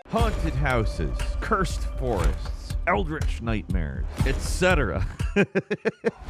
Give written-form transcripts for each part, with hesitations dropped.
haunted houses, cursed forests, eldritch nightmares, etc.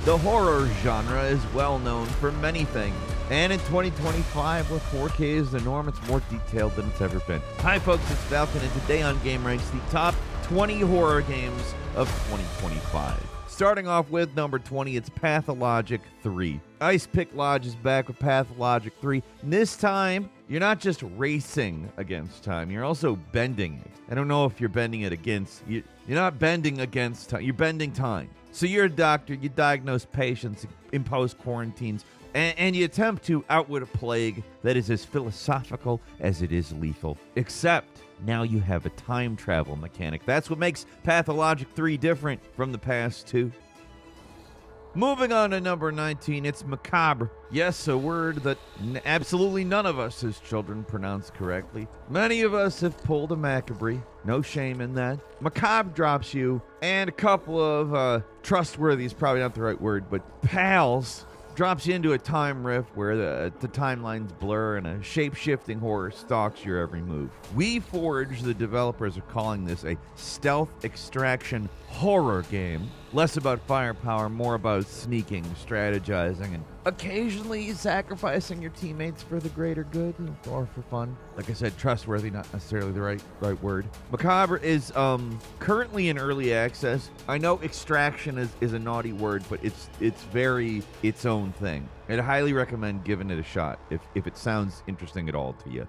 The horror genre is well known for many things, and in 2025, where 4K is the norm, it's more detailed than it's ever been. Hi folks, it's Falcon, and today on gameranx, the top 20 horror games of 2025. Starting off with number 20, it's Pathologic 3. Ice Pick Lodge is back with Pathologic 3. And this time, you're not just racing against time, you're also bending it. I don't know if you're bending it against... You're not bending against time, you're bending time. So you're a doctor, you diagnose patients, impose quarantines, and you attempt to outwit a plague that is as philosophical as it is lethal. Except, now you have a time travel mechanic. That's what makes Pathologic 3 different from the past two. Moving on to number 19, it's Macabre. Yes, a word that absolutely none of us as children pronounce correctly. Many of us have pulled a Macabre. No shame in that. Macabre drops you, and a couple of trustworthy is probably not the right word, but pals drops you into a time rift where the timelines blur and a shape-shifting horror stalks your every move. WeForge, the developers, are calling this a stealth extraction horror game. Less about firepower, more about sneaking, strategizing, and occasionally sacrificing your teammates for the greater good or for fun. Like I said, trustworthy, not necessarily the right word. Macabre is currently in early access. I know extraction is a naughty word, but it's very its own thing. I'd highly recommend giving it a shot if it sounds interesting at all to you.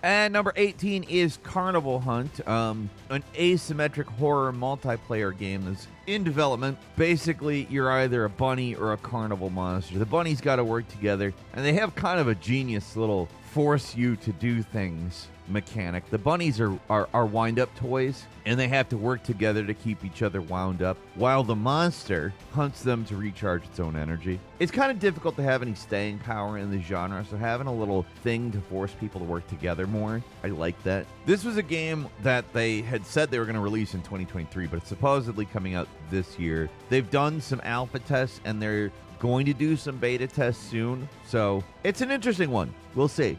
And number 18 is Carnival Hunt, an asymmetric horror multiplayer game that's in development. Basically, you're either a bunny or a carnival monster. The bunnies got to work together, and they have kind of a genius little force you to do things mechanic. The bunnies are wind-up toys, and they have to work together to keep each other wound up, while the monster hunts them to recharge its own energy. It's kind of difficult to have any staying power in the genre, so having a little thing to force people to work together more, I like that. This was a game that they had said they were going to release in 2023, but it's supposedly coming out this year. They've done some alpha tests, and they're going to do some beta tests soon, so it's an interesting one. We'll see.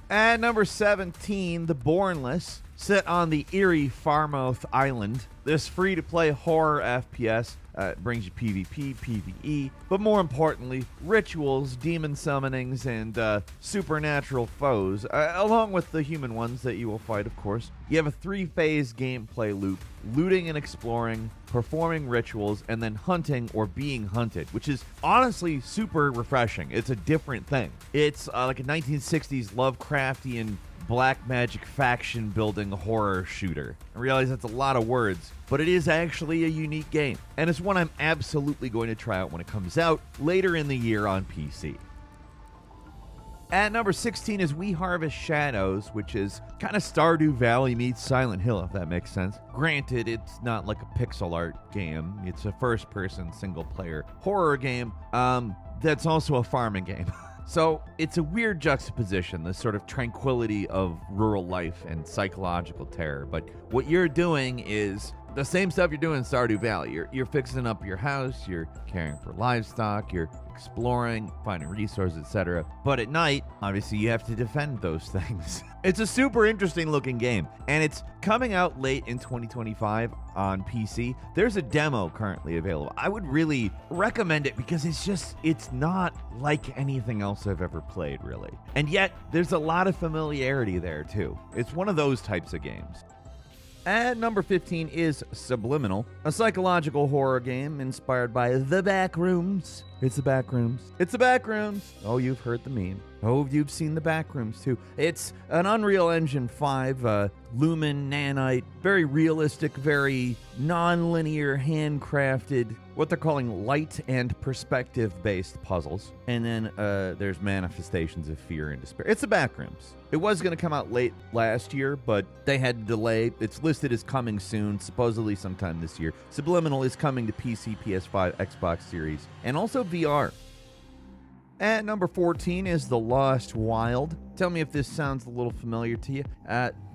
At number 17, the Bornless, set on the eerie Farmouth Island. This free-to-play horror FPS brings you PvP, PvE, but more importantly, rituals, demon summonings, and supernatural foes, along with the human ones that you will fight, of course. You have a 3-phase gameplay loop: looting and exploring, performing rituals, and then hunting or being hunted, which is honestly super refreshing. It's a different thing. It's like a 1960s Lovecraftian black magic faction building horror shooter. I realize that's a lot of words, but it is actually a unique game, and it's one I'm absolutely going to try out when it comes out later in the year on PC. At number 16 is We Harvest Shadows, which is kind of Stardew Valley meets Silent Hill, if that makes sense. Granted, it's not like a pixel art game. It's a first-person, single-player horror game that's also a farming game. So it's a weird juxtaposition, this sort of tranquility of rural life and psychological terror. But what you're doing is the same stuff you're doing in Stardew Valley. You're fixing up your house, you're caring for livestock, you're exploring, finding resources, etc. But at night, obviously, you have to defend those things. It's a super interesting looking game, and it's coming out late in 2025 on PC. There's a demo currently available. I would really recommend it because it's not like anything else I've ever played, really. And yet, there's a lot of familiarity there, too. It's one of those types of games. At number 15 is Subliminal, a psychological horror game inspired by The Backrooms. It's The Backrooms. It's The Backrooms. Oh, you've heard the meme. Oh, you've seen The Backrooms too. It's an Unreal Engine 5 Lumen nanite, very realistic, very non-linear, handcrafted, what they're calling light and perspective-based puzzles. And then there's manifestations of fear and despair. It's The Backrooms. It was going to come out late last year, but they had to delay. It's listed as coming soon, supposedly sometime this year. Subliminal is coming to PC, PS5, Xbox Series, and also VR. At number 14 is The Lost Wild. Tell me if this sounds a little familiar to you.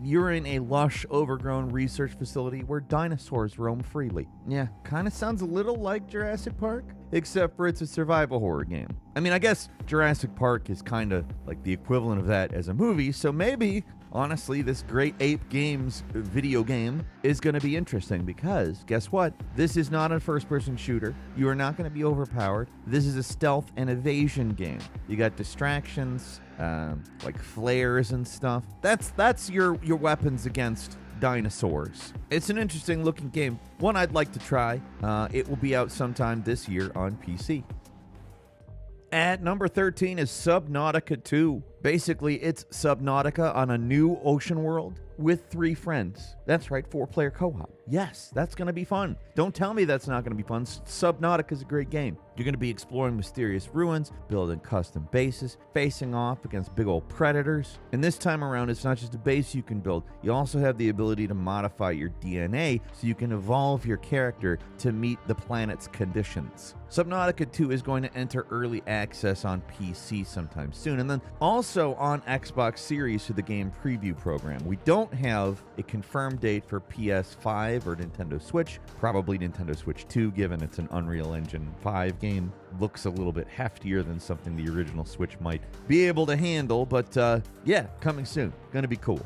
You're in a lush, overgrown research facility where dinosaurs roam freely. Yeah, kind of sounds a little like Jurassic Park, except for it's a survival horror game. I mean, I guess Jurassic Park is kind of like the equivalent of that as a movie, so maybe honestly, this Great Ape Games video game is going to be interesting because, guess what? This is not a first-person shooter. You are not going to be overpowered. This is a stealth and evasion game. You got distractions, like flares and stuff. That's your weapons against dinosaurs. It's an interesting looking game. One I'd like to try. It will be out sometime this year on PC. At number 13 is Subnautica 2. Basically, it's Subnautica on a new ocean world with 3 friends. That's right, 4-player co-op. Yes, that's going to be fun. Don't tell me that's not going to be fun. Subnautica is a great game. You're going to be exploring mysterious ruins, building custom bases, facing off against big old predators. And this time around, it's not just a base you can build. You also have the ability to modify your DNA so you can evolve your character to meet the planet's conditions. Subnautica 2 is going to enter early access on PC sometime soon, and then also on Xbox Series through the game preview program. We don't have a confirmed date for PS5 or Nintendo Switch, probably Nintendo Switch 2, given it's an Unreal Engine 5 game. Looks a little bit heftier than something the original Switch might be able to handle, but yeah, coming soon. Gonna be cool.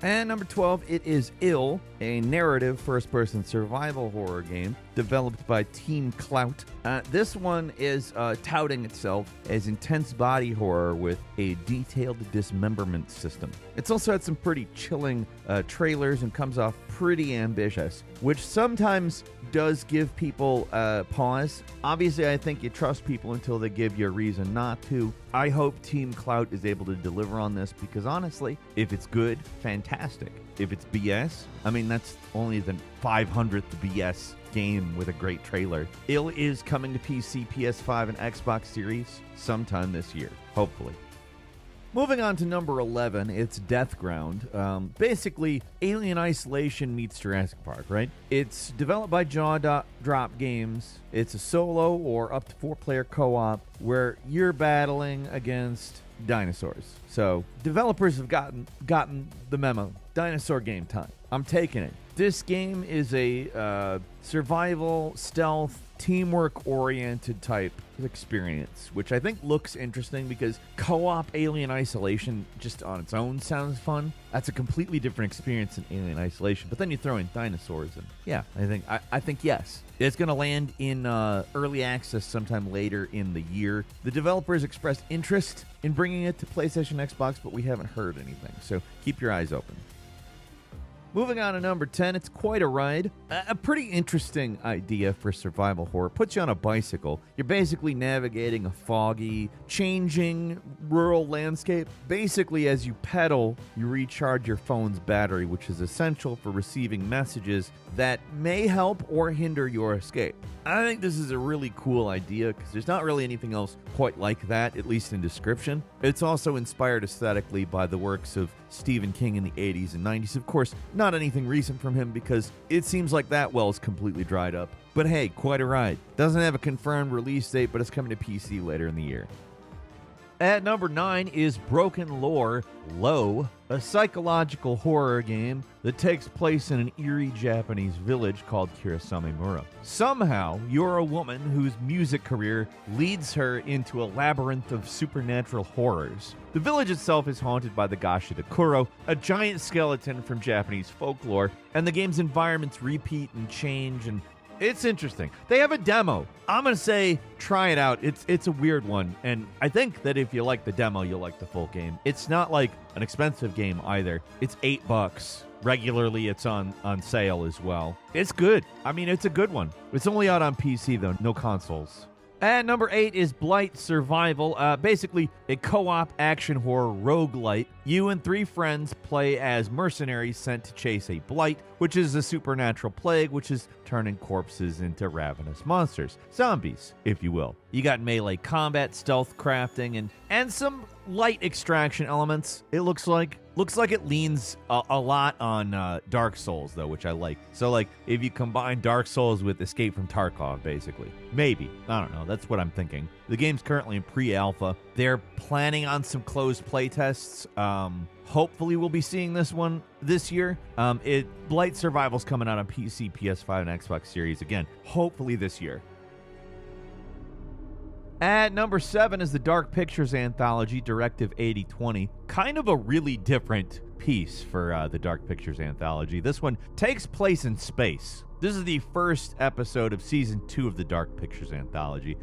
And number 12, it is Ill, a narrative first-person survival horror game developed by Team Clout. This one is touting itself as intense body horror with a detailed dismemberment system. It's also had some pretty chilling trailers and comes off pretty ambitious, which sometimes does give people pause. Obviously, I think you trust people until they give you a reason not to. I hope Team Clout is able to deliver on this because honestly, if it's good, fantastic. If it's BS, I mean, that's only the 500th BS game with a great trailer. Ill is coming to PC, PS5, and Xbox Series sometime this year, hopefully. Moving on to number 11, it's Deathground. Basically, Alien Isolation meets Jurassic Park, right? It's developed by Jaw Drop Games. It's a solo or up to 4-player co-op where you're battling against dinosaurs. So, developers have gotten the memo. Dinosaur game time. I'm taking it. This game is a survival, stealth, teamwork-oriented type of experience, which I think looks interesting because co-op Alien Isolation just on its own sounds fun. That's a completely different experience than Alien Isolation, but then you throw in dinosaurs, and yeah, I think yes. It's going to land in early access sometime later in the year. The developers expressed interest in bringing it to PlayStation, Xbox, but we haven't heard anything, so keep your eyes open. Moving on to number 10, it's quite a ride. A pretty interesting idea for survival horror. Puts you on a bicycle. You're basically navigating a foggy, changing rural landscape. Basically, as you pedal, you recharge your phone's battery, which is essential for receiving messages that may help or hinder your escape. I think this is a really cool idea because there's not really anything else quite like that, at least in description. It's also inspired aesthetically by the works of Stephen King in the 80s and 90s. Of course, not anything recent from him because it seems like that well is completely dried up. But hey, quite a ride. Doesn't have a confirmed release date, but it's coming to PC later in the year. At number 9 is BrokenLore Low, a psychological horror game that takes place in an eerie Japanese village called Kirasamimura. Somehow, you're a woman whose music career leads her into a labyrinth of supernatural horrors. The village itself is haunted by the Gashidakuro, a giant skeleton from Japanese folklore, and the game's environments repeat and change, and it's interesting. They have a demo. I'm going to say try it out. It's a weird one, and I think that if you like the demo, you'll like the full game. It's not like an expensive game either. It's $8. Regularly, it's on sale as well. It's good. I mean, it's a good one. It's only out on PC, though. No consoles. And number 8 is Blight Survival, basically a co-op action horror roguelite. You and 3 friends play as mercenaries sent to chase a blight, which is a supernatural plague which is turning corpses into ravenous monsters. Zombies, if you will. You got melee combat, stealth crafting, and some light extraction elements, it looks like. Looks like it leans a lot on Dark Souls, though, which I like. So, like, if you combine Dark Souls with Escape from Tarkov, basically. Maybe. I don't know. That's what I'm thinking. The game's currently in pre-alpha. They're planning on some closed playtests. Hopefully, we'll be seeing this one this year. Blight Survival's coming out on PC, PS5, and Xbox Series again. Hopefully this year. At number 7 is the Dark Pictures Anthology, Directive 8020. Kind of a really different piece for the Dark Pictures Anthology. This one takes place in space. This is the first episode of Season 2 of the Dark Pictures Anthology.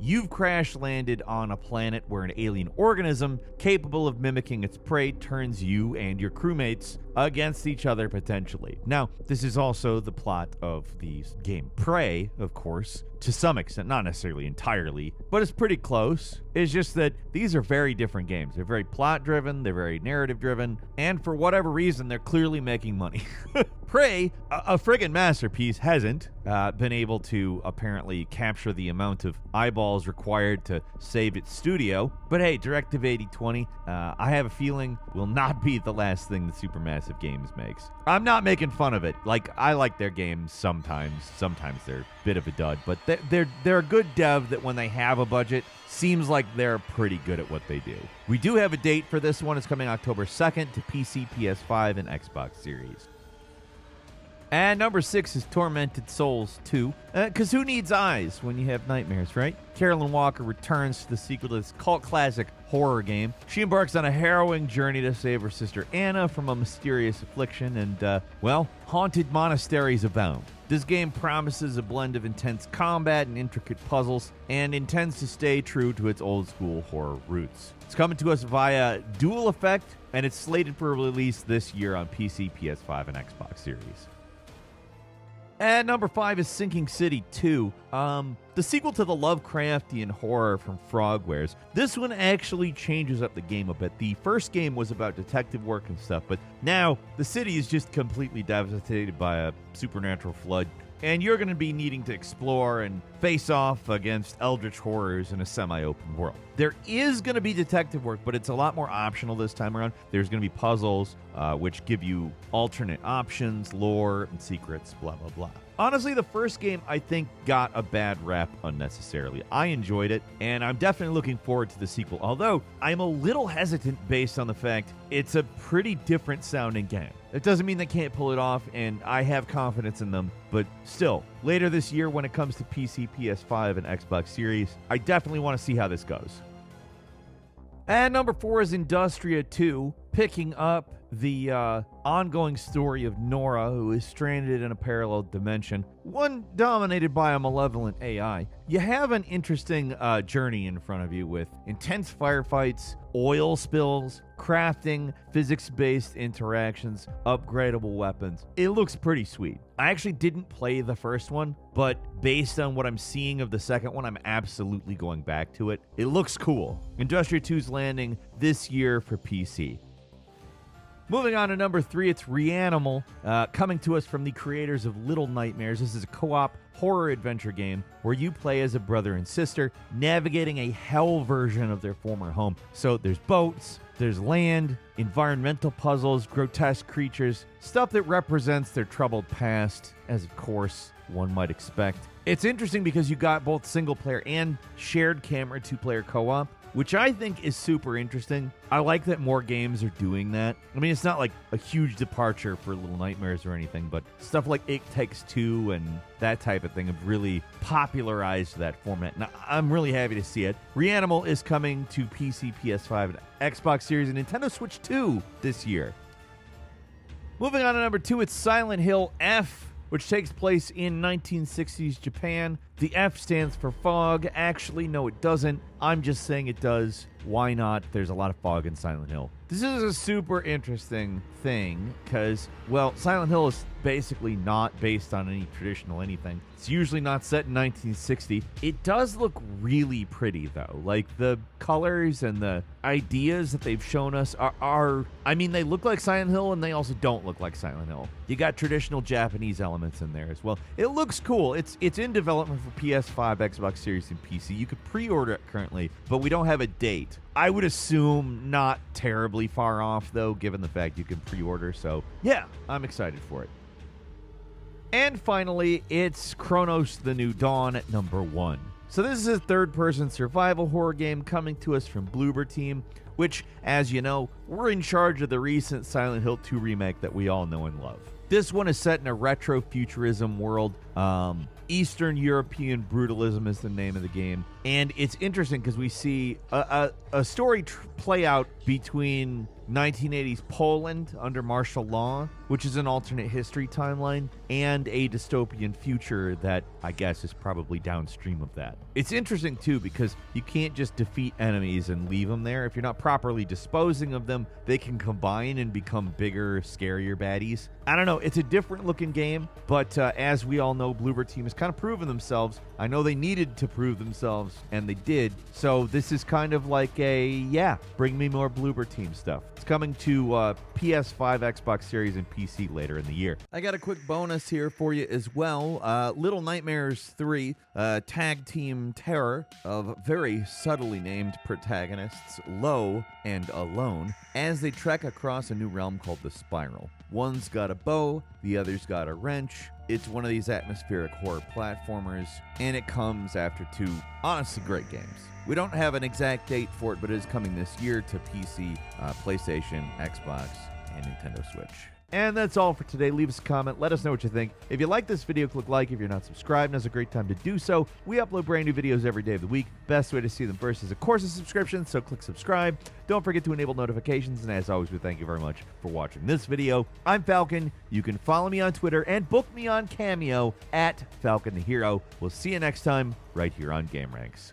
You've crash-landed on a planet where an alien organism capable of mimicking its prey turns you and your crewmates against each other potentially. Now, this is also the plot of the game Prey, of course, to some extent, not necessarily entirely, but it's pretty close. It's just that these are very different games. They're very plot-driven, they're very narrative-driven, and for whatever reason, they're clearly making money. Prey, a friggin' masterpiece, hasn't been able to apparently capture the amount of eyeballs required to save its studio. But hey, Directive 8020, I have a feeling will not be the last thing that Supermassive Games makes. I'm not making fun of it. Like, I like their games sometimes. Sometimes they're a bit of a dud, but they're a good dev that when they have a budget, seems like they're pretty good at what they do. We do have a date for this one. It's coming October 2nd to PC, PS5, and Xbox Series. And number 6 is Tormented Souls 2. Because who needs eyes when you have nightmares, right? Carolyn Walker returns to the sequel to this cult classic horror game. She embarks on a harrowing journey to save her sister Anna from a mysterious affliction, and, haunted monasteries abound. This game promises a blend of intense combat and intricate puzzles, and intends to stay true to its old-school horror roots. It's coming to us via Dual Effect, and it's slated for release this year on PC, PS5, and Xbox Series. And number 5 is Sinking City 2, the sequel to the Lovecraftian horror from Frogwares. This one actually changes up the game a bit. The first game was about detective work and stuff, but now the city is just completely devastated by a supernatural flood, and you're going to be needing to explore and face off against eldritch horrors in a semi-open world. There is going to be detective work, but it's a lot more optional this time around. There's going to be puzzles, which give you alternate options, lore, and secrets, blah, blah, blah. Honestly, the first game, I think, got a bad rap unnecessarily. I enjoyed it, and I'm definitely looking forward to the sequel, although I'm a little hesitant based on the fact it's a pretty different sounding game. It doesn't mean they can't pull it off, and I have confidence in them, but still, later this year when it comes to PC, PS5, and Xbox Series, I definitely want to see how this goes. And number 4 is Industria 2, picking up the ongoing story of Nora, who is stranded in a parallel dimension, one dominated by a malevolent AI. You have an interesting journey in front of you with intense firefights, oil spills, crafting, physics-based interactions, upgradable weapons. It looks pretty sweet. I actually didn't play the first one, but based on what I'm seeing of the second one, I'm absolutely going back to it. It looks cool. Industria 2's landing this year for PC. Moving on to number 3, it's Reanimal, coming to us from the creators of Little Nightmares. This is a co-op horror adventure game where you play as a brother and sister navigating a hell version of their former home. So there's boats, there's land, environmental puzzles, grotesque creatures, stuff that represents their troubled past, as of course one might expect. It's interesting because you got both single player and shared camera 2-player co-op, which I think is super interesting. I like that more games are doing that. I mean, it's not like a huge departure for Little Nightmares or anything, but stuff like It Takes Two and that type of thing have really popularized that format. Now, I'm really happy to see it. Reanimal is coming to PC, PS5, and Xbox Series, and Nintendo Switch 2 this year. Moving on to number 2, it's Silent Hill F, which takes place in 1960s Japan. The F stands for fog. Actually, no, it doesn't. I'm just saying it does. Why not? There's a lot of fog in Silent Hill. This is a super interesting thing because, well, Silent Hill is basically not based on any traditional anything. It's usually not set in 1960. It does look really pretty, though. Like, the colors and the ideas that they've shown us are I mean, they look like Silent Hill, and they also don't look like Silent Hill. You got traditional Japanese elements in there as well. It looks cool. It's in development for PS5, Xbox Series, and PC. You could pre-order it currently, but we don't have a date. I would assume not terribly far off, though, given the fact you can pre-order. So, yeah, I'm excited for it. And finally, it's Cronos: The New Dawn at number 1. So this is a third-person survival horror game coming to us from Bloober Team, which, as you know, were in charge of the recent Silent Hill 2 remake that we all know and love. This one is set in a retro-futurism world Eastern European Brutalism is the name of the game. And it's interesting because we see a story play out between 1980s Poland under martial law, which is an alternate history timeline, and a dystopian future that I guess is probably downstream of that. It's interesting too because you can't just defeat enemies and leave them there. If you're not properly disposing of them, they can combine and become bigger, scarier baddies. I don't know, it's a different looking game, but as we all know, Bloober Team has kind of proven themselves. I know they needed to prove themselves, and they did. So this is kind of like bring me more Bloober Team stuff. It's coming to PS5, Xbox Series, and PC later in the year. I got a quick bonus here for you as well. Little Nightmares 3, tag team terror of very subtly named protagonists, Low and Alone, as they trek across a new realm called the Spiral. One's got a bow, the other's got a wrench. It's one of these atmospheric horror platformers, and it comes after two honestly great games. We don't have an exact date for it, but it is coming this year to PC, PlayStation, Xbox, and Nintendo Switch. And that's all for today. Leave us a comment. Let us know what you think. If you like this video, click like. If you're not subscribed, now's a great time to do so. We upload brand new videos every day of the week. Best way to see them first is, of course, a subscription, so click subscribe. Don't forget to enable notifications, and as always, we thank you very much for watching this video. I'm Falcon. You can follow me on Twitter and book me on Cameo at Falcon the Hero. We'll see you next time right here on GameRanx.